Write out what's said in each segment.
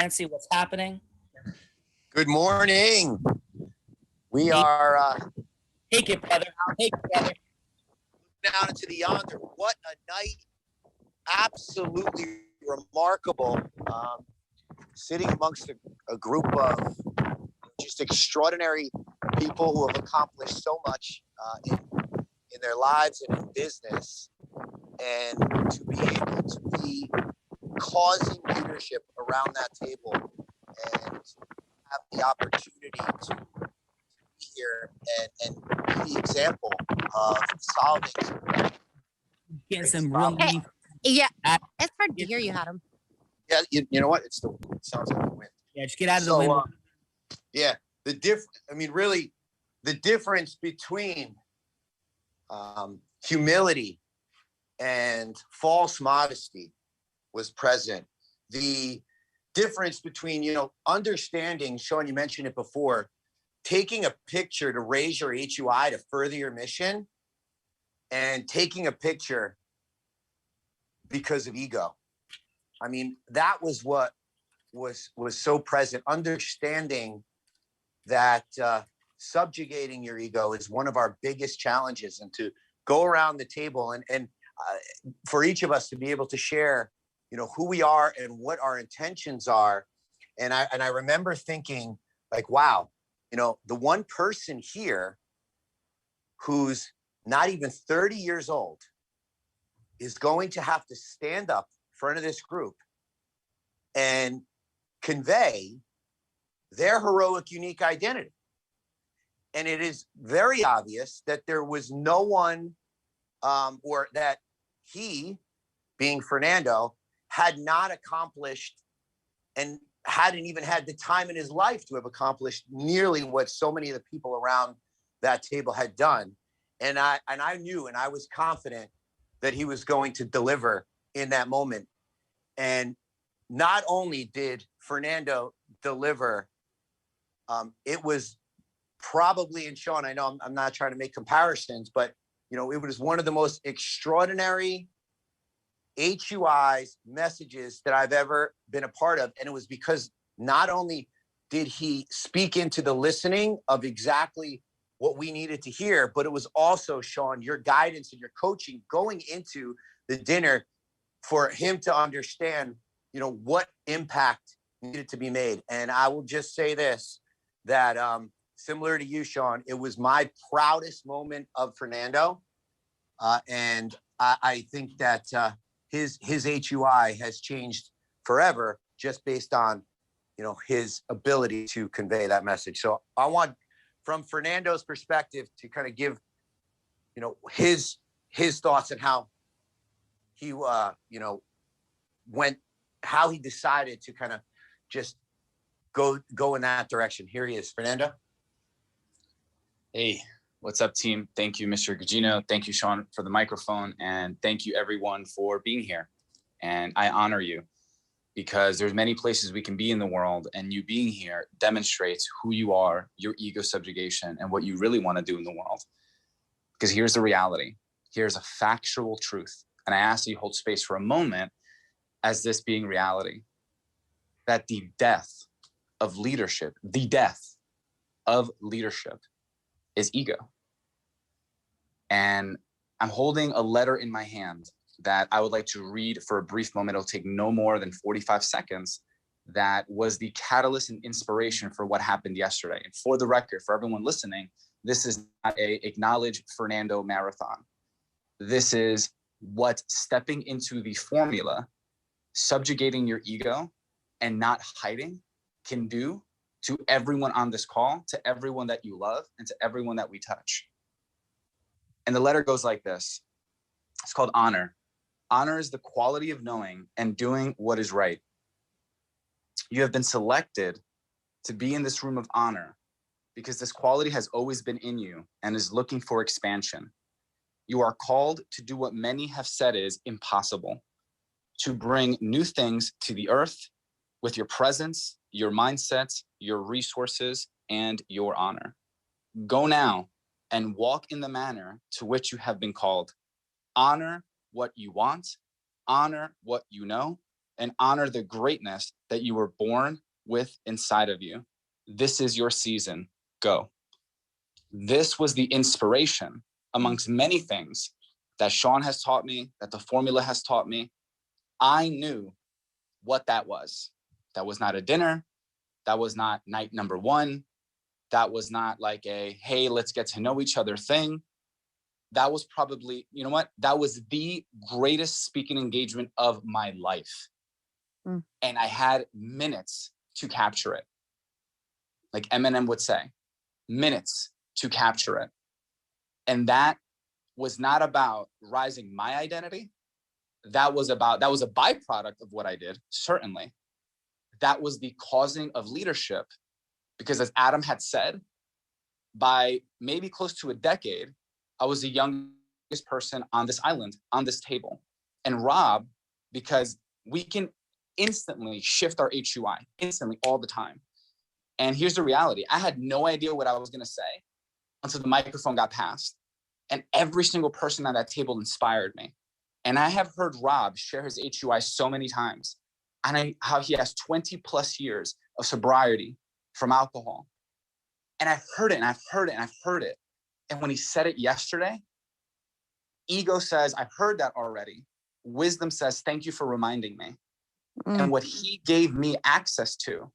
and see what's happening. Good morning. We are Take it, brother. Take it, brother. down into the yonder. What a night. Absolutely remarkable. Sitting amongst a group of just extraordinary people who have accomplished so much in their lives and in business. And to be able to be causing leadership around that table and have the opportunity to be here and be the example of solving. Getting some real Hey, yeah, it's hard to hear you, Adam. Yeah, you know what? It sounds like the wind. Yeah, just get out of the window. Yeah, really, the difference between humility and false modesty was present. The difference between, understanding, Sean, you mentioned it before, taking a picture to raise your HUI to further your mission, and taking a picture because of ego. I mean, that was what was so present. Understanding that subjugating your ego is one of our biggest challenges, and to go around the table and for each of us to be able to share, who we are and what our intentions are. And I remember thinking, like, wow, the one person here who's not even 30 years old is going to have to stand up in front of this group and convey their heroic, unique identity. And it is very obvious that there was no one, or that he, being Fernando, had not accomplished and hadn't even had the time in his life to have accomplished nearly what so many of the people around that table had done. And I knew, and I was confident that he was going to deliver in that moment. And not only did Fernando deliver, it was probably, and Sean, I know I'm not trying to make comparisons, but it was one of the most extraordinary HUIs messages that I've ever been a part of. And it was because not only did he speak into the listening of exactly what we needed to hear, but it was also, Sean, your guidance and your coaching going into the dinner for him to understand, what impact needed to be made. And I will just say this, that similar to you, Sean, it was my proudest moment of Fernando. And I think that his HUI has changed forever just based on, his ability to convey that message. So I want, from Fernando's perspective, to kind of give, his thoughts on how he, how he decided to kind of just go in that direction. Here he is, Fernando. Hey, what's up, team? Thank you, Mr. Gugino. Thank you, Sean, for the microphone. And thank you, everyone, for being here. And I honor you, because there's many places we can be in the world, and you being here demonstrates who you are, your ego subjugation, and what you really want to do in the world. Because here's the reality. Here's a factual truth. And I ask that you hold space for a moment as this being reality, that the death of leadership is ego. And I'm holding a letter in my hand that I would like to read for a brief moment. It'll take no more than 45 seconds. That was the catalyst and inspiration for what happened yesterday. And for the record, for everyone listening, this is not a acknowledge Fernando marathon. This is what stepping into the formula, subjugating your ego and not hiding, can do to everyone on this call, to everyone that you love, and to everyone that we touch. And the letter goes like this. It's called honor. Honor is the quality of knowing and doing what is right. You have been selected to be in this room of honor because this quality has always been in you and is looking for expansion. You are called to do what many have said is impossible, to bring new things to the earth with your presence, your mindsets, your resources, and your honor. Go now and walk in the manner to which you have been called. Honor what you want, honor what you know, and honor the greatness that you were born with inside of you. This is your season. Go. This was the inspiration amongst many things that Sean has taught me, that the formula has taught me. I knew what that was. That was not a dinner. That was not night number one. That was not like a, hey, let's get to know each other thing. That was probably, you know what? That was the greatest speaking engagement of my life. And I had minutes to capture it. Like Eminem would say, minutes to capture it. And that was not about rising my identity. That was a byproduct of what I did, certainly. That was the causing of leadership. Because as Adam had said, by maybe close to a decade, I was the youngest person on this island, on this table. And Rob, because we can instantly shift our HUI, instantly, all the time. And here's the reality. I had no idea what I was going to say until the microphone got passed. And every single person on that table inspired me. And I have heard Rob share his HUI so many times. And how he has 20 plus years of sobriety from alcohol. And I've heard it and I've heard it and I've heard it. And when he said it yesterday, ego says, I've heard that already. Wisdom says, thank you for reminding me. And what he gave me access to,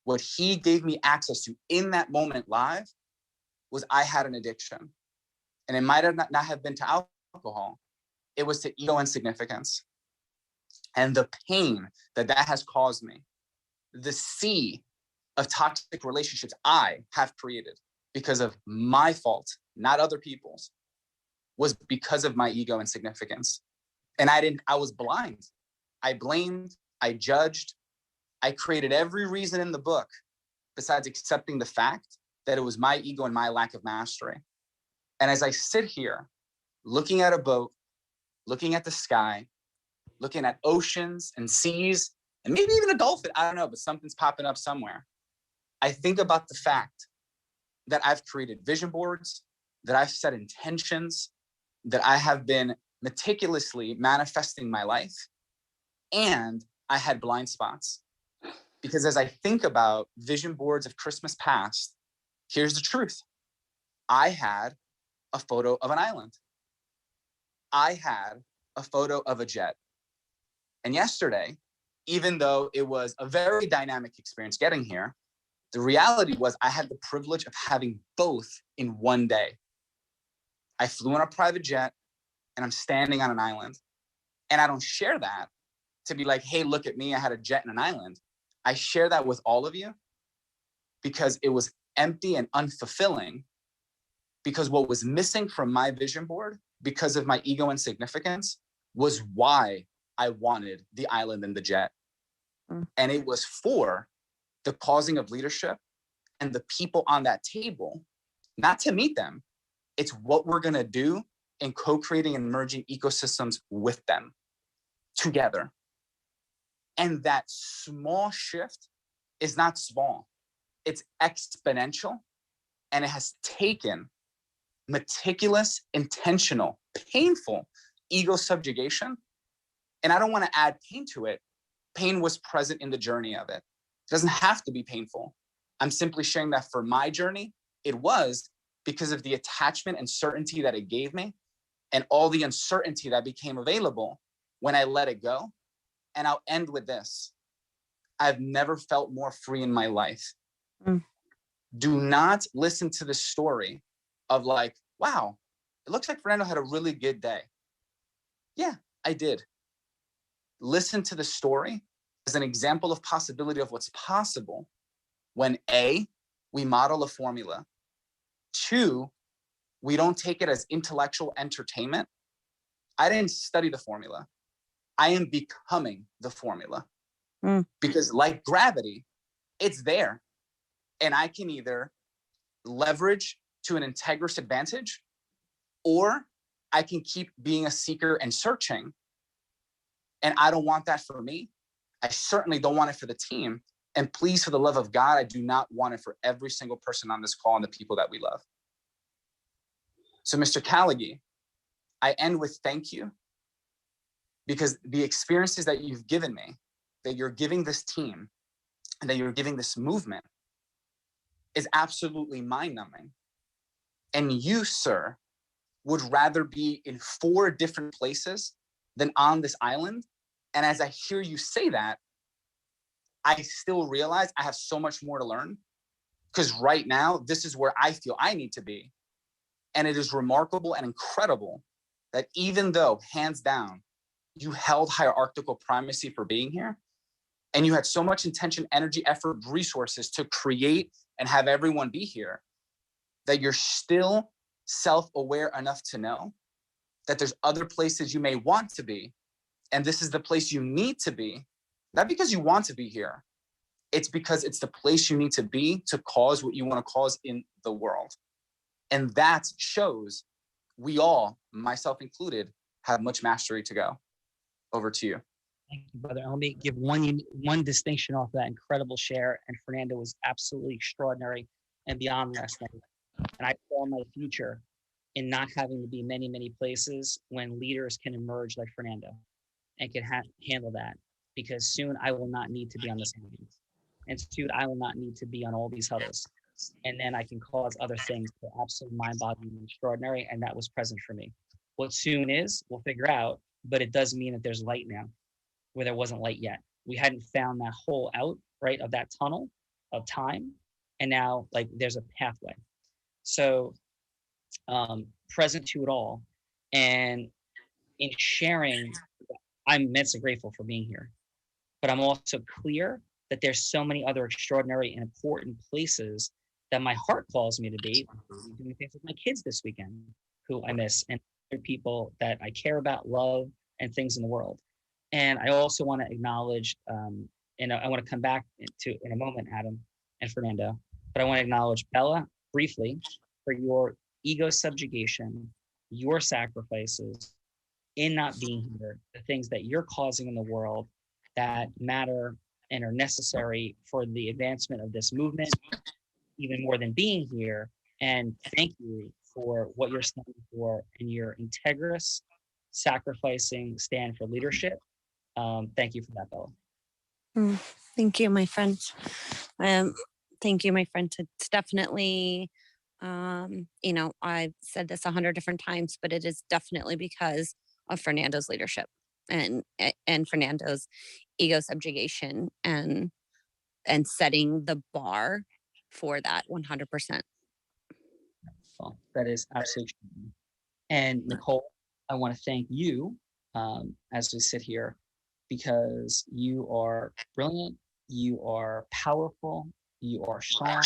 in that moment live was I had an addiction. And it might have not have been to alcohol. It was to ego and significance. And the pain that has caused me, the sea of toxic relationships I have created because of my fault, not other people's, was because of my ego and significance. And I was blind. I blamed, I judged, I created every reason in the book besides accepting the fact that it was my ego and my lack of mastery. And as I sit here looking at a boat, looking at the sky, looking at oceans and seas, and maybe even a dolphin, I don't know, but something's popping up somewhere. I think about the fact that I've created vision boards, that I've set intentions, that I have been meticulously manifesting my life, and I had blind spots. Because as I think about vision boards of Christmas past, here's the truth. I had a photo of an island. I had a photo of a jet. And yesterday, even though it was a very dynamic experience getting here, the reality was I had the privilege of having both in one day. I flew on a private jet and I'm standing on an island. And I don't share that to be like, hey, look at me, I had a jet and an island. I share that with all of you because it was empty and unfulfilling, because what was missing from my vision board because of my ego and significance was why I wanted the island and the jet. And it was for the causing of leadership and the people on that table, not to meet them. It's what we're going to do in co-creating and merging ecosystems with them together. And that small shift is not small. It's exponential. And it has taken meticulous, intentional, painful ego subjugation. And I don't want to add pain to it. Pain was present in the journey of it. It doesn't have to be painful. I'm simply sharing that for my journey, it was because of the attachment and certainty that it gave me and all the uncertainty that became available when I let it go. And I'll end with this. I've never felt more free in my life. Do not listen to the story of like, wow, it looks like Fernando had a really good day. Yeah, I did. Listen to the story as an example of possibility of what's possible when A, we model a formula. 2, we don't take it as intellectual entertainment. I didn't study the formula. I am becoming the formula. Because like gravity, it's there. And I can either leverage to an integrous advantage, or I can keep being a seeker and searching. And I don't want that for me. I certainly don't want it for the team. And please, for the love of God, I do not want it for every single person on this call and the people that we love. So Mr. Callaghan, I end with thank you. because the experiences that you've given me, that you're giving this team, and that you're giving this movement is absolutely mind-numbing. And you, sir, would rather be in 4 different places than on this island. And as I hear you say that, I still realize I have so much more to learn, because right now, this is where I feel I need to be. And it is remarkable and incredible that even though, hands down, you held hierarchical primacy for being here, and you had so much intention, energy, effort, resources to create and have everyone be here, that you're still self-aware enough to know that there's other places you may want to be, and this is the place you need to be, not because you want to be here, it's because it's the place you need to be to cause what you want to cause in the world. And that shows we all, myself included, have much mastery to go. Over to you. Thank you, brother. Let me give one distinction off that incredible share. And Fernando was absolutely extraordinary and beyond last night. And I saw my future in not having to be many, many places when leaders can emerge like Fernando and can handle that. Because soon I will not need to be on this meeting. And soon I will not need to be on all these huddles. And then I can cause other things that are absolutely mind-boggling and extraordinary. And that was present for me. What soon is, we'll figure out, but it does mean that there's light now where there wasn't light yet. We hadn't found that hole out, right, of that tunnel of time. And now, like, there's a pathway. So present to it all. And in sharing, I'm immensely grateful for being here. But I'm also clear that there's so many other extraordinary and important places that my heart calls me to be. I'm doing things with my kids this weekend, who I miss, and other people that I care about, love, and things in the world. And I also want to acknowledge, and I want to come back to in a moment, Adam and Fernando, but I want to acknowledge Bella briefly for your ego subjugation, your sacrifices in not being here, the things that you're causing in the world that matter and are necessary for the advancement of this movement, even more than being here. And thank you for what you're standing for and your integrous, sacrificing stand for leadership. Thank you for that, Bella. Thank you, my friend. Thank you, my friend. It's definitely, I've said this 100 different times, but it is definitely because of Fernando's leadership and Fernando's ego subjugation and setting the bar for that 100%. Well, that is absolutely true. And Nicole, I want to thank you as we sit here, because you are brilliant, you are powerful, you are strong,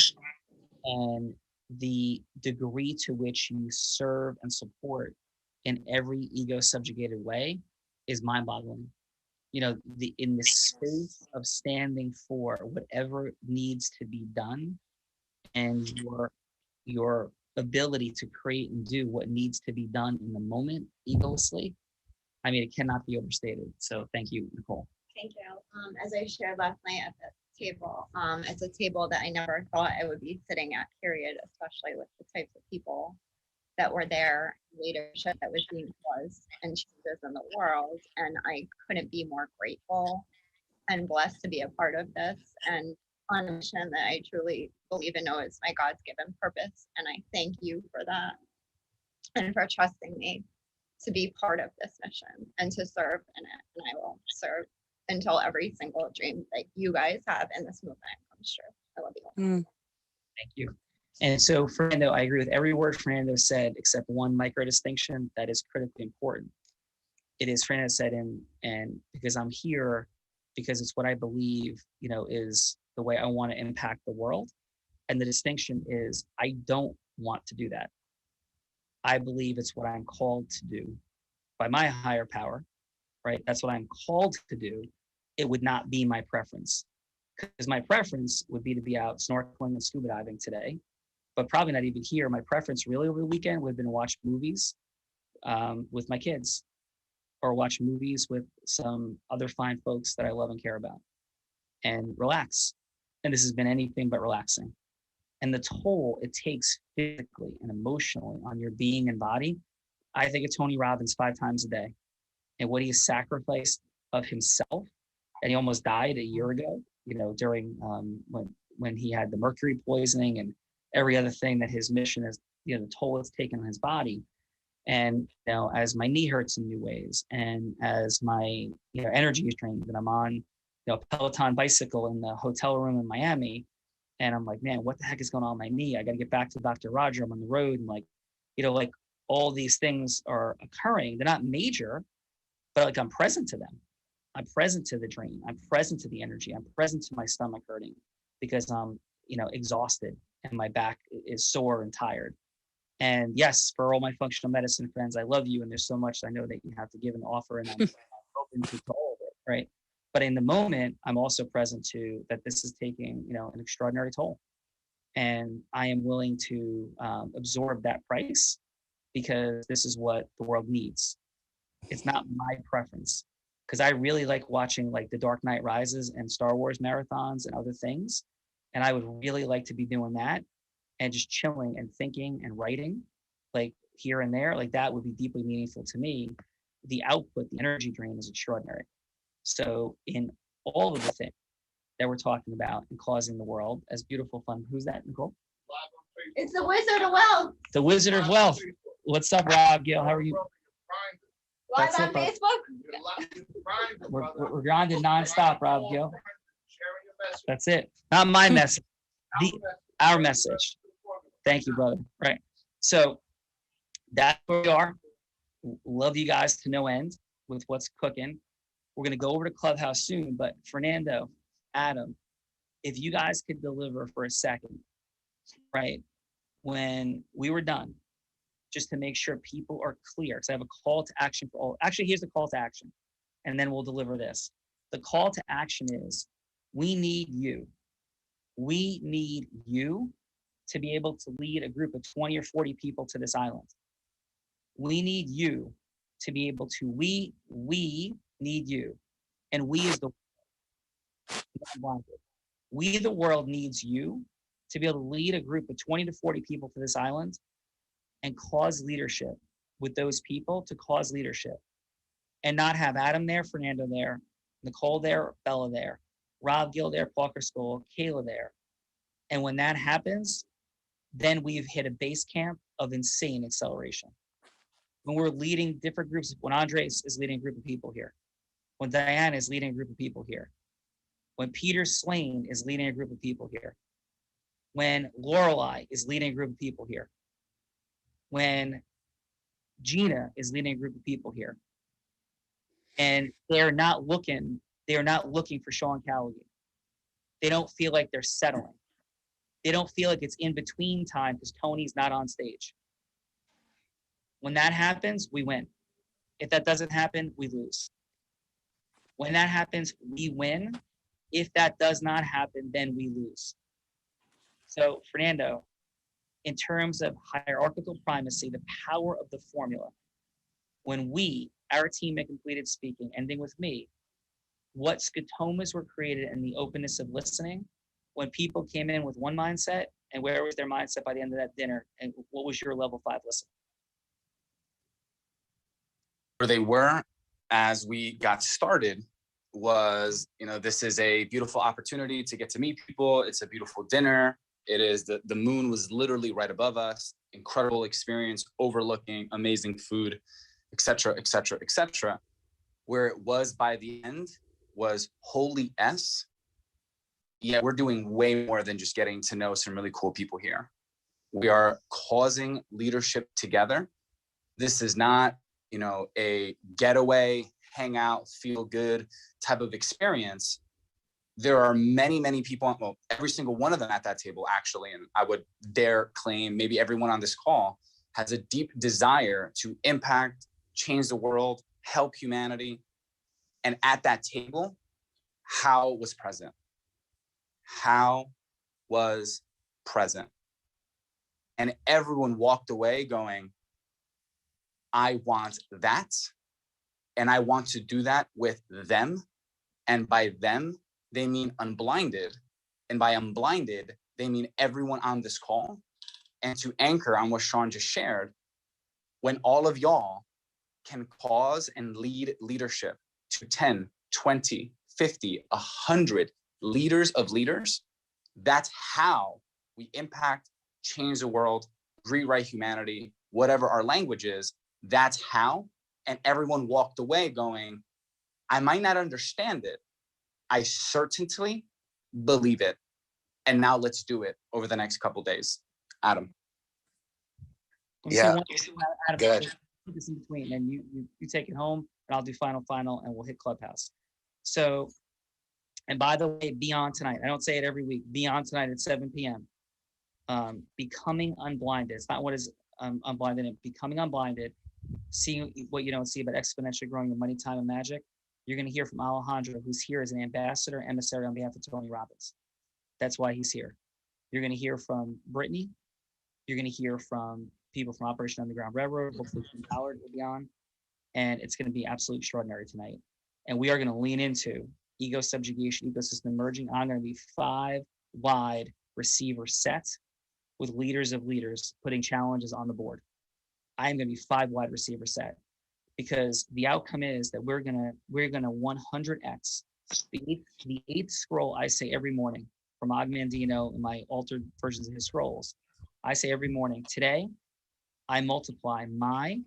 and the degree to which you serve and support in every ego subjugated way is mind-boggling. You know, in the space of standing for whatever needs to be done, and your ability to create and do what needs to be done in the moment egolessly, I mean, it cannot be overstated. So thank you, Nicole. Thank you. As I shared last night at the table, it's a table that I never thought I would be sitting at, period, especially with the types of people that were there, leadership that was being caused and changes in the world. And I couldn't be more grateful and blessed to be a part of this and on a mission that I truly believe and know is my God's given purpose. And I thank you for that and for trusting me to be part of this mission and to serve in it. And I will serve until every single dream that you guys have in this movement comes true. I love you all. Thank you. And so, Fernando, I agree with every word Fernando said, except one micro distinction that is critically important. It is Fernando said, and because I'm here, because it's what I believe, is the way I want to impact the world. And the distinction is, I don't want to do that. I believe it's what I'm called to do by my higher power, right? That's what I'm called to do. It would not be my preference, because my preference would be to be out snorkeling and scuba diving today, but probably not even here. My preference really over the weekend would have been to watch movies with my kids, or watch movies with some other fine folks that I love and care about, and relax. And this has been anything but relaxing. And the toll it takes physically and emotionally on your being and body, I think of Tony Robbins 5 times a day. and what he sacrificed of himself. And he almost died a year ago, during when he had the mercury poisoning and every other thing that his mission is, the toll it's taken on his body. And, as my knee hurts in new ways, and as my, energy is drained, and I'm on, a Peloton bicycle in the hotel room in Miami, and I'm like, man, what the heck is going on with my knee? I got to get back to Dr. Roger. I'm on the road, and like all these things are occurring. They're not major, but like I'm present to them. I'm present to the drain. I'm present to the energy. I'm present to my stomach hurting because I'm, exhausted and my back is sore and tired. And yes, for all my functional medicine friends, I love you. And there's so much I know that you have to give and offer, and I'm open to all of it, right? But in the moment, I'm also present to that this is taking, an extraordinary toll. And I am willing to absorb that price because this is what the world needs. It's not my preference, because I really like watching like the Dark Knight Rises and Star Wars marathons and other things. And I would really like to be doing that and just chilling and thinking and writing like here and there. Like that would be deeply meaningful to me. The output, the energy drain is extraordinary. So in all of the things that we're talking about and causing the world as beautiful, fun. Who's that, Nicole? It's the Wizard of Wealth. The Wizard of Wealth. What's up, Rob? Gail, how are you? Live That's on it, bro. Facebook. We're grinding nonstop, Rob, Gil. That's it. Not my message. Our message. Thank you, brother. Right. So that's where we are. Love you guys to no end with what's cooking. We're going to go over to Clubhouse soon, but Fernando, Adam, if you guys could deliver for a second, right? When we were done, just to make sure people are clear, because I have a call to action for all. Actually, here's the call to action, and then we'll deliver this. The call to action is, we need you. We need you to be able to lead a group of 20 or 40 people to this island. We need you to be able to, we need you. And we is the we, the world, needs you to be able to lead a group of 20 to 40 people to this island and cause leadership with those people, to cause leadership and not have Adam there, Fernando there, Nicole there, Bella there, Rob Gill there, Parker School, Kayla there. And when that happens, then we've hit a base camp of insane acceleration. When we're leading different groups, when Andres is leading a group of people here, when Diana is leading a group of people here, when Peter Swain is leading a group of people here, when Lorelei is leading a group of people here, when Gina is leading a group of people here, and they're not looking for Sean Callaghan. They don't feel like they're settling. They don't feel like it's in between time because Tony's not on stage. When that happens, we win. If that doesn't happen, we lose. When that happens, we win. If that does not happen, then we lose. So, Fernando, in terms of hierarchical primacy, the power of the formula, when we, our team at Completed Speaking, ending with me, what scotomas were created in the openness of listening, when people came in with one mindset, and where was their mindset by the end of that dinner, and what was your level 5 listen? Where they were as we got started was, this is a beautiful opportunity to get to meet people. It's a beautiful dinner. It is the moon was literally right above us. Incredible experience, overlooking amazing food, etc., etc., etc. Where it was by the end was holy S. Yeah, we're doing way more than just getting to know some really cool people here. We are causing leadership together. This is not, a getaway, hang out, feel good type of experience. There are many, many people, well, every single one of them at that table, actually, and I would dare claim maybe everyone on this call has a deep desire to impact, change the world, help humanity. And at that table, how was present? How was present? And everyone walked away going, I want that. And I want to do that with them. And by them, they mean Unblinded. And by Unblinded, they mean everyone on this call. And to anchor on what Sean just shared, when all of y'all can cause and lead leadership to 10, 20, 50, 100 leaders of leaders, that's how we impact, change the world, rewrite humanity, whatever our language is. That's how. And everyone walked away going, I might not understand it. I certainly believe it. And now let's do it over the next couple of days. Adam. Yeah. Adam, Good. put this in between, and you take it home, and I'll do final, and we'll hit Clubhouse. So, and by the way, be on tonight. I don't say it every week. Be on tonight at 7 p.m. Becoming unblinded. It's not what is unblinded. Becoming unblinded. Seeing what you don't see about exponentially growing your money, time, and magic. You're going to hear from Alejandro, who's here as an ambassador, emissary on behalf of Tony Robbins. That's why he's here. You're going to hear from Brittany. You're going to hear from people from Operation Underground Railroad. Hopefully, Howard will be on. And it's going to be absolutely extraordinary tonight. And we are going to lean into ego subjugation, ecosystem merging. I'm going to be 5 wide receiver sets with leaders of leaders putting challenges on the board. I am going to be 5 wide receiver set, because the outcome is that we're gonna 100x the eighth scroll. I say every morning from Og Mandino in my altered versions of his scrolls. I say every morning, today I multiply my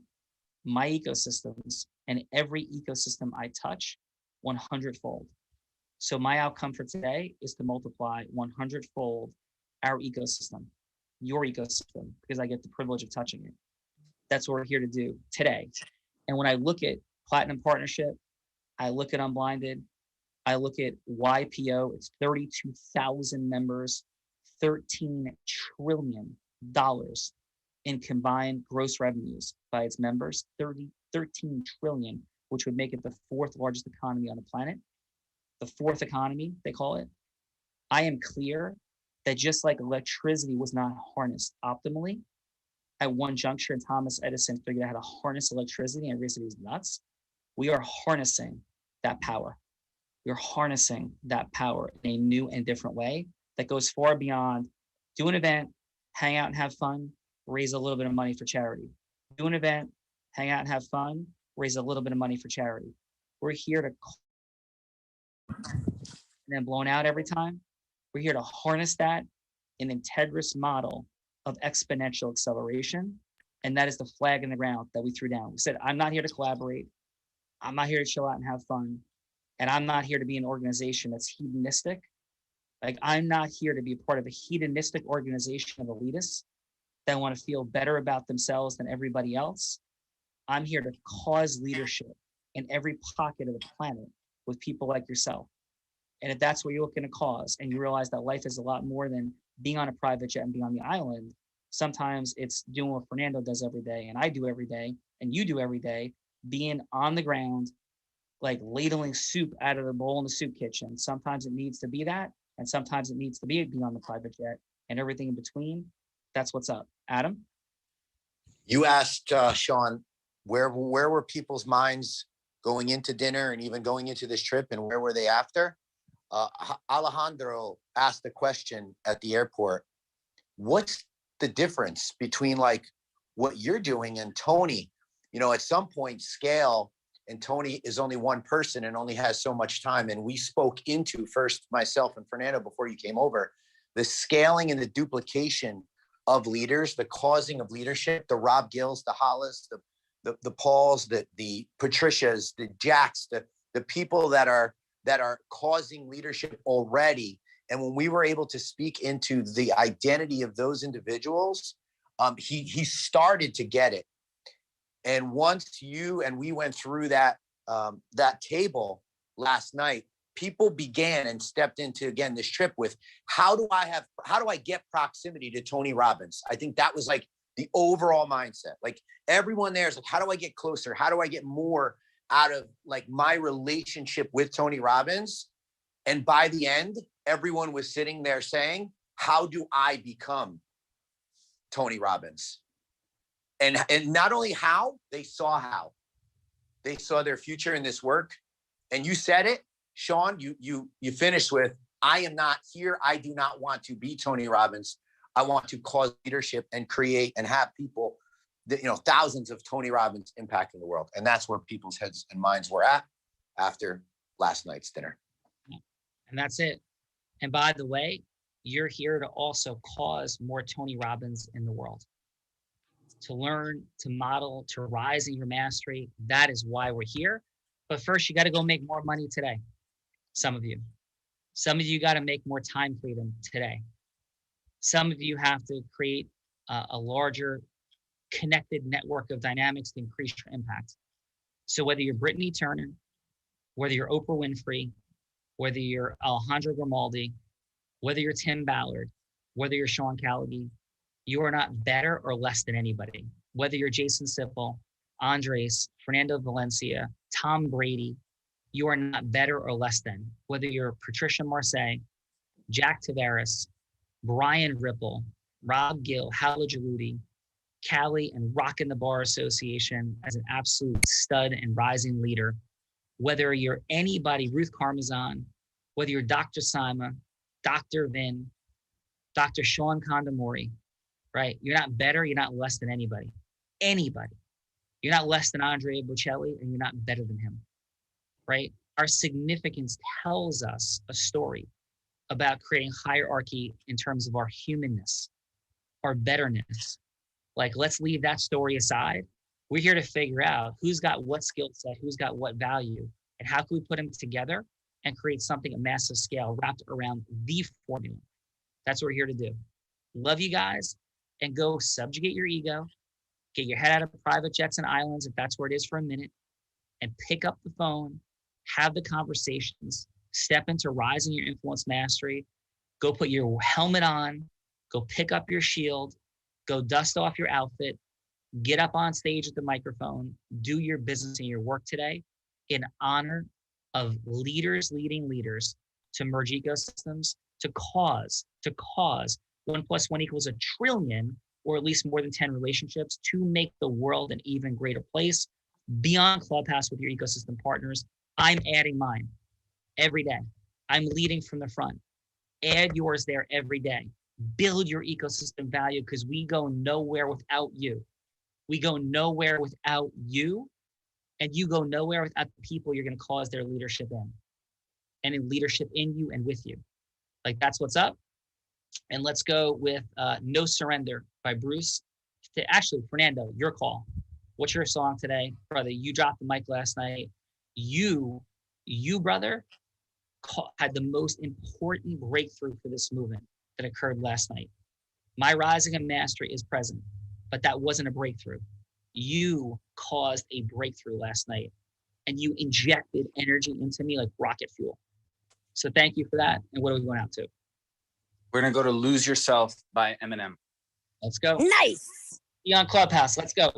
ecosystems and every ecosystem I touch 100-fold. So my outcome for today is to multiply 100-fold our ecosystem, your ecosystem, because I get the privilege of touching it. That's what we're here to do today. And when I look at Platinum Partnership, I look at Unblinded, I look at YPO, it's 32,000 members, $13 trillion in combined gross revenues by its members, 13 trillion, which would make it the 4th largest economy on the planet. The 4th economy, they call it. I am clear that just like electricity was not harnessed optimally, at one juncture, and Thomas Edison figured out how to harness electricity, and everybody said he was nuts. We are harnessing that power. We're harnessing that power in a new and different way that goes far beyond do an event, hang out and have fun, raise a little bit of money for charity. Do an event, hang out and have fun, raise a little bit of money for charity. We're here to and then blown out every time. We're here to harness that in an integrous model of exponential acceleration. And that is the flag in the ground that we threw down. We said, I'm not here to collaborate. I'm not here to chill out and have fun. And I'm not here to be an organization that's hedonistic. Like, I'm not here to be a part of a hedonistic organization of elitists that want to feel better about themselves than everybody else. I'm here to cause leadership in every pocket of the planet with people like yourself. And if that's what you're looking to cause, and you realize that life is a lot more than being on a private jet and being on the island, sometimes it's doing what Fernando does every day, and I do every day, and you do every day, being on the ground, like ladling soup out of the bowl in the soup kitchen. Sometimes it needs to be that, and sometimes it needs to be being on the private jet, and everything in between. That's what's up. Adam? You asked, Sean, where were people's minds going into dinner and even going into this trip, and where were they after? Alejandro asked the question at the airport, what's the difference between like what you're doing and Tony? You know, at some point scale, and Tony is only one person and only has so much time. And we spoke into, first myself and Fernando before you came over, the scaling and the duplication of leaders, the causing of leadership, the Rob Gills, the Hollis, the Pauls, the Patricias, the Jacks, the people that are causing leadership already. And when we were able to speak into the identity of those individuals, he started to get it. And once you and we went through that table last night, people began and stepped into, again, this trip with how do I get proximity to Tony Robbins? I think that was like the overall mindset. Like everyone there is like, how do I get closer? How do I get more out of like my relationship with Tony Robbins? And by the end, everyone was sitting there saying, how do I become Tony Robbins? And not only how, they saw how. They saw their future in this work. And you said it, Sean, you finished with, I am not here. I do not want to be Tony Robbins. I want to cause leadership and create and have people thousands of Tony Robbins impacting the world. And that's where people's heads and minds were at after last night's dinner. And that's it. And by the way, you're here to also cause more Tony Robbins in the world. To learn, to model, to rise in your mastery. That is why we're here. But first, you got to go make more money today. Some of you got to make more time freedom today. Some of you have to create a larger connected network of dynamics to increase your impact. So whether you're Brittany Turner, whether you're Oprah Winfrey, whether you're Alejandro Grimaldi, whether you're Tim Ballard, whether you're Sean Callaghan, you are not better or less than anybody. Whether you're Jason Sippel, Andres, Fernando Valencia, Tom Brady, you are not better or less than. Whether you're Patricia Marseille, Jack Tavares, Brian Ripple, Rob Gill, Hala Jaludi, Callie, and Rockin' the Bar Association as an absolute stud and rising leader. Whether you're anybody, Ruth Carmazan, whether you're Dr. Sima, Dr. Vin, Dr. Sean Condamori, right? You're not better, you're not less than anybody. Anybody. You're not less than Andrea Bocelli, and you're not better than him, right? Our significance tells us a story about creating hierarchy in terms of our humanness, our betterness. Like, let's leave that story aside. We're here to figure out who's got what skill set, who's got what value, and how can we put them together and create something at massive scale wrapped around the formula. That's what we're here to do. Love you guys, and go subjugate your ego, get your head out of private jets and islands if that's where it is for a minute, and pick up the phone, have the conversations, step into rising your influence mastery, go put your helmet on, go pick up your shield, go dust off your outfit, get up on stage with the microphone, do your business and your work today in honor of leaders leading leaders to merge ecosystems, to cause 1 + 1 = 1 trillion, or at least more than 10 relationships, to make the world an even greater place beyond Clubhouse with your ecosystem partners. I'm adding mine every day. I'm leading from the front. Add yours there every day. Build your ecosystem value, because we go nowhere without you. We go nowhere without you, and you go nowhere without the people you're going to cause their leadership in, and in leadership in you and with you. Like, that's what's up. And let's go with No Surrender by Bruce. Actually, Fernando, your call. What's your song today? Brother, you dropped the mic last night. You brother, had the most important breakthrough for this movement that occurred last night. My rising in mastery is present, but that wasn't a breakthrough. You caused a breakthrough last night, and you injected energy into me like rocket fuel. So thank you for that. And what are we going out to? We're going to go to Lose Yourself by Eminem. Let's go. Nice. Be on Clubhouse. Let's go.